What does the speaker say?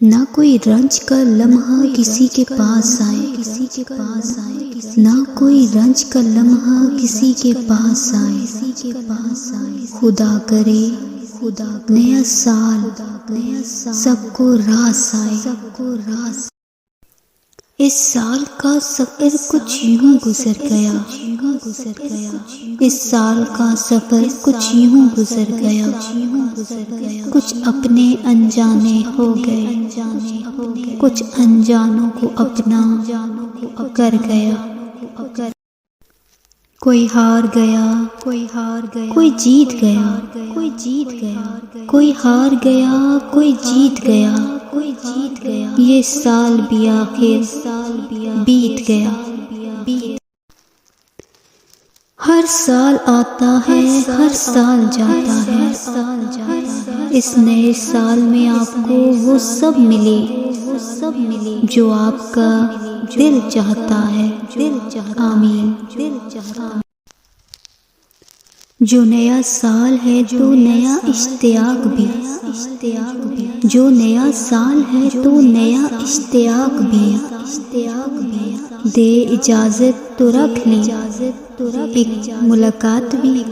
نہ کوئی رنج کا لمحہ کسی کے پاس آئے، نہ کوئی رنج کا لمحہ کسی کے پاس آئے، خدا کرے نیا سال سب کو راس آئے۔ اس سال کا سفر کچھ یوں گزر گیا، اس سال کا سفر کچھ یوں گزر گیا، کچھ اپنے انجانے ہو گئے، کچھ انجانوں کو اپنا کر گیا۔ کوئی ہار گیا، کوئی جیت گیا، کوئی ہار گیا، کوئی جیت گیا، یہ سال بھی آخر بیت گیا۔ ہر سال آتا ہے، ہر سال جاتا ہے، اس نئے سال میں آپ کو وہ سب ملے جو آپ کا دل چاہتا ہے، آمین۔ جو نیا سال ہے تو نیا اشتیاق بھی، جو نیا سال ہے تو نیا اشتیاق بھی، دے اجازت تو رکھ لیں ایک ملاقات بھی۔